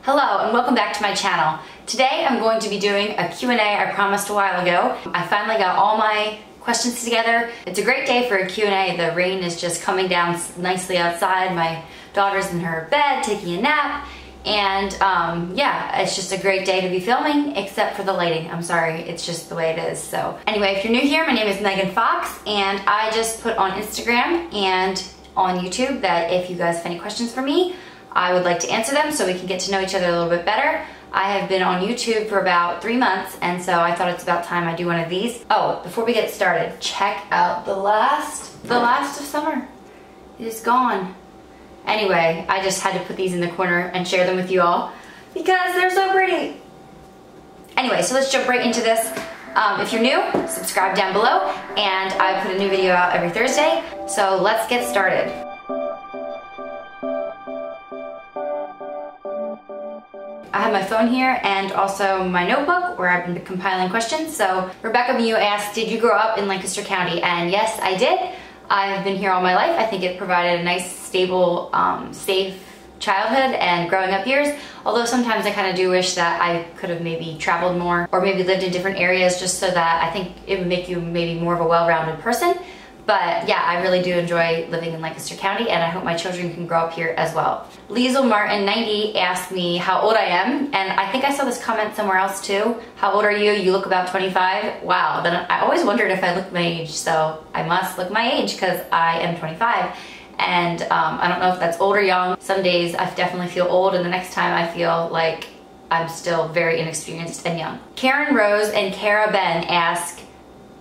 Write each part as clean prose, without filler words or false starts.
Hello and welcome back to my channel. Today I'm going to be doing a Q&A I promised a while ago. I finally got all my questions together. It's a great day for a Q&A. The rain is just coming down nicely outside. My daughter's in her bed taking a nap. And yeah, it's just a great day to be filming, except for the lighting. I'm sorry, it's just the way it is. So anyway, if you're new here, my name is Megan Fox, and I just put on Instagram and on YouTube that if you guys have any questions for me, I would like to answer them so we can get to know each other a little bit better. I have been on YouTube for about 3 months, and so I thought it's about time I do one of these. Oh, before we get started, check out the last of summer. It is gone. Anyway, I just had to put these in the corner and share them with you all because they're so pretty. Anyway, so let's jump right into this. If you're new, subscribe down below, and I put a new video out every Thursday. So let's get started. I have my phone here and also my notebook where I've been compiling questions. So Rebecca Mew asked, did you grow up in Lancaster County? And yes, I did. I've been here all my life. I think it provided a nice, stable, safe childhood and growing up years. Although sometimes I kind of do wish that I could have maybe traveled more or maybe lived in different areas, just so that I think it would make you maybe more of a well-rounded person. But yeah, I really do enjoy living in Lancaster County, and I hope my children can grow up here as well. Liesel Martin 90 asked me how old I am, and I think I saw this comment somewhere else too. How old are you? You look about 25. Wow, then I always wondered if I looked my age, so I must look my age because I am 25. And I don't know if that's old or young. Some days I definitely feel old, and the next time I feel like I'm still very inexperienced and young. Karen Rose and Kara Ben ask,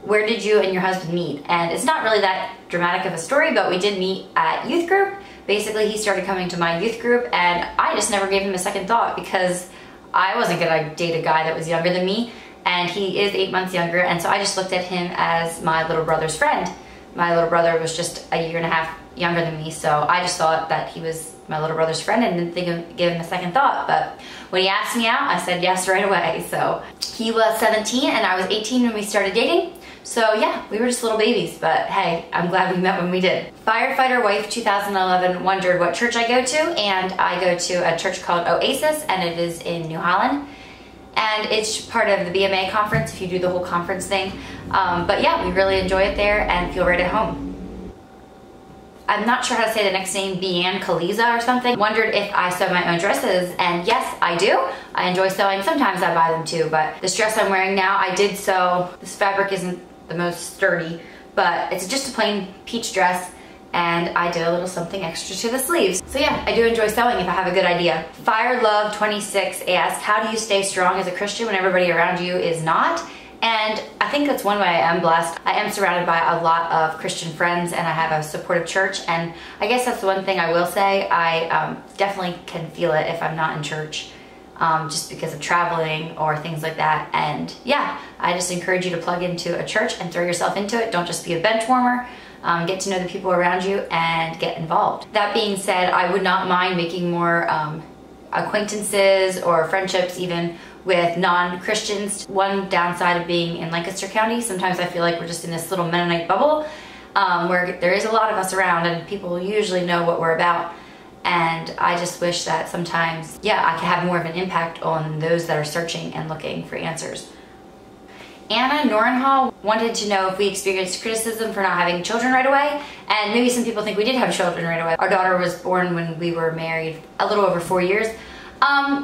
where did you and your husband meet? And it's not really that dramatic of a story, but we did meet at youth group. Basically, he started coming to my youth group, and I just never gave him a second thought because I wasn't gonna date a guy that was younger than me, and he is 8 months younger, and so I just looked at him as my little brother's friend. My little brother was just a year and a half younger than me, so I just thought that he was my little brother's friend and didn't think of give him a second thought. But when he asked me out, I said yes right away. So he was 17 and I was 18 when we started dating. So yeah, we were just little babies, but hey, I'm glad we met when we did. Firefighter Wife 2011 wondered what church I go to, and I go to a church called Oasis, and it is in New Holland. And it's part of the BMA conference if you do the whole conference thing. But yeah, we really enjoy it there and feel right at home. I'm not sure how to say the next name, Bian Kaliza or something. Wondered if I sew my own dresses, and yes, I do. I enjoy sewing. Sometimes I buy them too, but this dress I'm wearing now, I did sew. This fabric isn't the most sturdy, but it's just a plain peach dress, and I did a little something extra to the sleeves. So yeah, I do enjoy sewing if I have a good idea. Fire Love 26 asked, how do you stay strong as a Christian when everybody around you is not? And I think that's one way I am blessed. I am surrounded by a lot of Christian friends, and I have a supportive church, and I guess that's the one thing I will say. I definitely can feel it if I'm not in church, just because of traveling or things like that. And yeah, I just encourage you to plug into a church and throw yourself into it. Don't just be a bench warmer. Get to know the people around you and get involved. That being said, I would not mind making more acquaintances or friendships even with non-Christians. One downside of being in Lancaster County, sometimes I feel like we're just in this little Mennonite bubble where there is a lot of us around and people usually know what we're about. And I just wish that sometimes, yeah, I could have more of an impact on those that are searching and looking for answers. Anna Norenhall wanted to know if we experienced criticism for not having children right away, and maybe some people think we did have children right away. Our daughter was born when we were married a little over 4 years.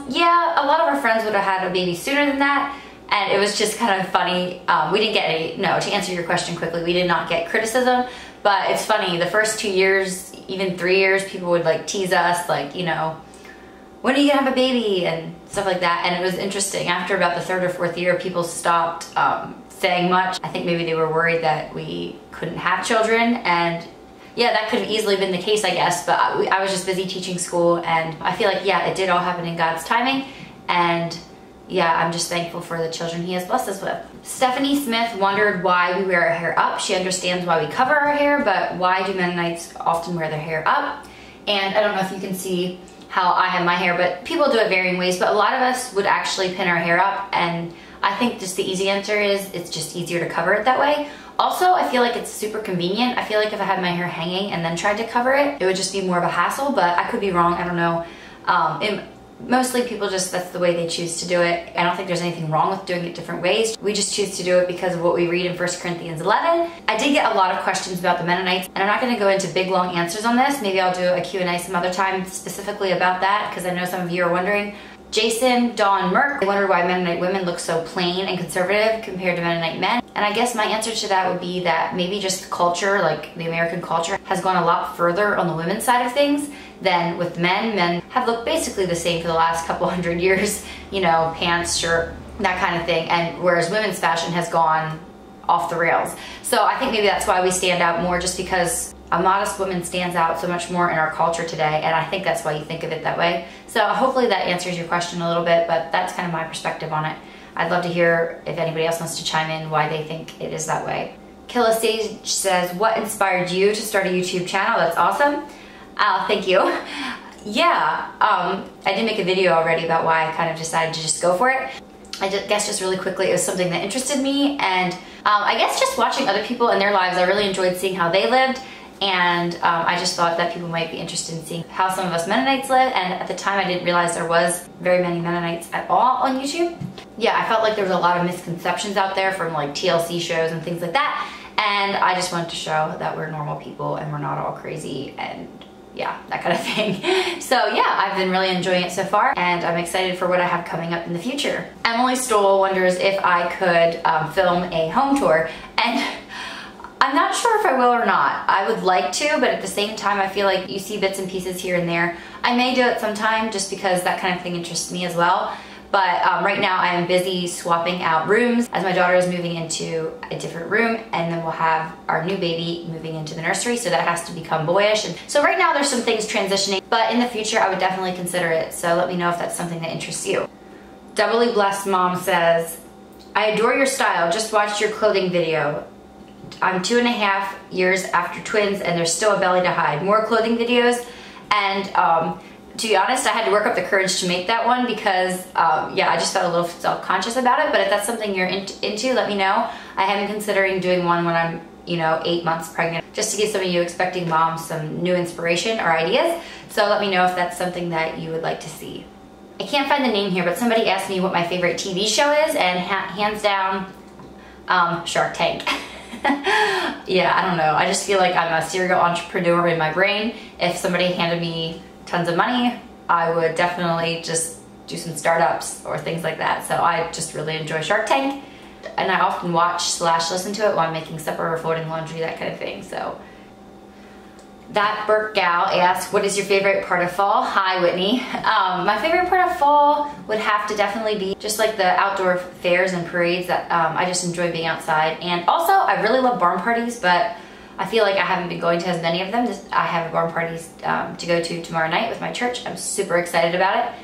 Yeah, a lot of our friends would have had a baby sooner than that, and it was just kind of funny. We didn't get any, no, to answer your question quickly, we did not get criticism, but it's funny, the first 2 years, even 3 years, people would like tease us, like, you know, when are you gonna have a baby and stuff like that. And it was interesting, after about the 3rd or 4th year, people stopped saying much. I think maybe they were worried that we couldn't have children, and yeah, that could have easily been the case, I guess, but I was just busy teaching school, and I feel like, yeah, it did all happen in God's timing, and yeah, I'm just thankful for the children He has blessed us with. Stephanie Smith wondered why we wear our hair up. She understands why we cover our hair, but why do Mennonites often wear their hair up? And I don't know if you can see how I have my hair, but people do it varying ways, but a lot of us would actually pin our hair up, and I think just the easy answer is it's just easier to cover it that way. Also, I feel like it's super convenient. I feel like if I had my hair hanging and then tried to cover it, it would just be more of a hassle, but I could be wrong, I don't know. Mostly people just, that's the way they choose to do it. I don't think there's anything wrong with doing it different ways. We just choose to do it because of what we read in 1 Corinthians 11. I did get a lot of questions about the Mennonites, and I'm not gonna go into big long answers on this. Maybe I'll do a Q&A some other time specifically about that, because I know some of you are wondering. Jason, Dawn, Merck, they wondered why Mennonite women look so plain and conservative compared to Mennonite men. And I guess my answer to that would be that maybe just the culture, like the American culture, has gone a lot further on the women's side of things than with men. Men have looked basically the same for the last couple hundred years, you know, pants, shirt, that kind of thing. And whereas women's fashion has gone off the rails. So I think maybe that's why we stand out more, just because a modest woman stands out so much more in our culture today, and I think that's why you think of it that way. So hopefully that answers your question a little bit, but that's kind of my perspective on it. I'd love to hear if anybody else wants to chime in why they think it is that way. Killa Sage says, what inspired you to start a YouTube channel? That's awesome. Thank you. Yeah, I did make a video already about why I kind of decided to just go for it. I guess just really quickly, it was something that interested me, and I guess just watching other people in their lives, I really enjoyed seeing how they lived. And I just thought that people might be interested in seeing how some of us Mennonites live, and at the time I didn't realize there was very many Mennonites at all on YouTube. Yeah, I felt like there was a lot of misconceptions out there from like TLC shows and things like that, and I just wanted to show that we're normal people and we're not all crazy, and yeah, that kind of thing. So yeah, I've been really enjoying it so far, and I'm excited for what I have coming up in the future. Emily Stoll wonders if I could film a home tour, and I'm not sure if I will or not. I would like to, but at the same time, I feel like you see bits and pieces here and there. I may do it sometime just because that kind of thing interests me as well. But right now I am busy swapping out rooms as my daughter is moving into a different room, and then we'll have our new baby moving into the nursery, so that has to become boyish. And so right now there's some things transitioning, but in the future I would definitely consider it. So let me know if that's something that interests you. Doubly Blessed Mom says, I adore your style, just watched your clothing video. I'm 2.5 years after twins and there's still a belly to hide. More clothing videos, and to be honest, I had to work up the courage to make that one because yeah, I just felt a little self-conscious about it. But if that's something you're into, let me know. I am considering doing one when I'm, you know, 8 months pregnant, just to give some of you expecting moms some new inspiration or ideas. So let me know if that's something that you would like to see. I can't find the name here, but somebody asked me what my favorite TV show is, and hands down, Shark Tank. Yeah, I don't know. I just feel like I'm a serial entrepreneur in my brain. If somebody handed me tons of money, I would definitely just do some startups or things like that. So I just really enjoy Shark Tank, and I often watch / listen to it while I'm making supper or folding laundry, that kind of thing. So that Burke gal asked, what is your favorite part of fall? Hi, Whitney. My favorite part of fall would have to definitely be just like the outdoor fairs and parades that I just enjoy being outside. And also, I really love barn parties, but I feel like I haven't been going to as many of them. I have barn parties to go to tomorrow night with my church. I'm super excited about it.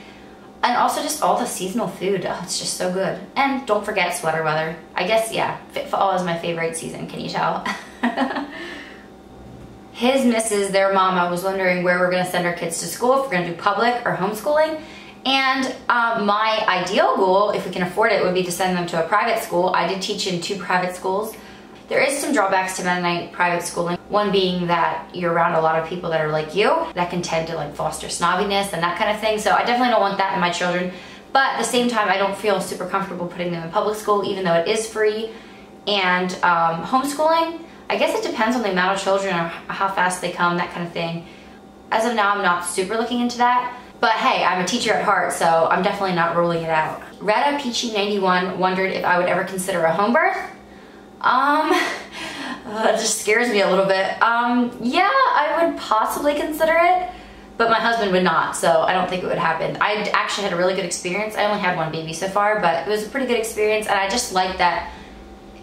And also just all the seasonal food. Oh, it's just so good. And don't forget sweater weather. I guess, yeah, fall is my favorite season. Can you tell? His missus, their mama, was wondering where we're going to send our kids to school, if we're going to do public or homeschooling. And my ideal goal, if we can afford it, would be to send them to a private school. I did teach in 2 private schools. There is some drawbacks to Mennonite private schooling. One being that you're around a lot of people that are like you, that can tend to like foster snobbiness and that kind of thing. So I definitely don't want that in my children. But at the same time, I don't feel super comfortable putting them in public school, even though it is free. And homeschooling, I guess it depends on the amount of children or how fast they come, that kind of thing. As of now, I'm not super looking into that. But hey, I'm a teacher at heart, so I'm definitely not ruling it out. Retta Peachy91 wondered if I would ever consider a home birth. It just scares me a little bit. Yeah, I would possibly consider it, but my husband would not, so I don't think it would happen. I actually had a really good experience. I only had 1 baby so far, but it was a pretty good experience, and I just like that,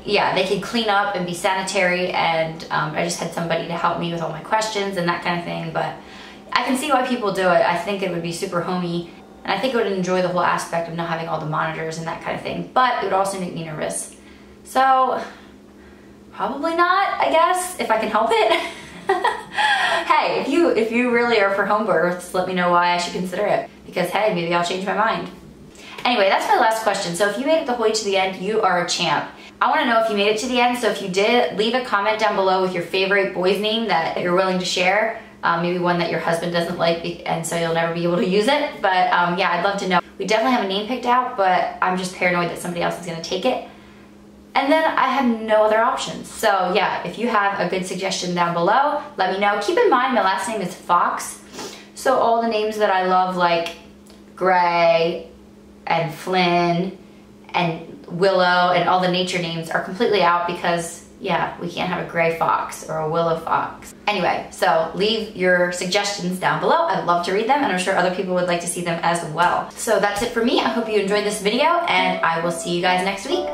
yeah, they could clean up and be sanitary, and I just had somebody to help me with all my questions and that kind of thing. But I can see why people do it. I think it would be super homey, and I think I would enjoy the whole aspect of not having all the monitors and that kind of thing, but it would also make me nervous. So probably not, I guess, if I can help it. Hey, if you really are for home births, let me know why I should consider it, because hey, maybe I'll change my mind. Anyway, that's my last question. So if you made it the whole way to the end, you are a champ. I want to know if you made it to the end, so if you did, leave a comment down below with your favorite boy's name that you're willing to share. Maybe one that your husband doesn't like and so you'll never be able to use it. But yeah, I'd love to know. We definitely have a name picked out, but I'm just paranoid that somebody else is gonna take it. And then I have no other options. So yeah, if you have a good suggestion down below, let me know. Keep in mind my last name is Fox. So all the names that I love, like Gray and Flynn and Willow and all the nature names, are completely out because yeah, we can't have a gray fox or a willow fox. Anyway, so leave your suggestions down below. I'd love to read them, and I'm sure other people would like to see them as well. So that's it for me. I hope you enjoyed this video, and I will see you guys next week.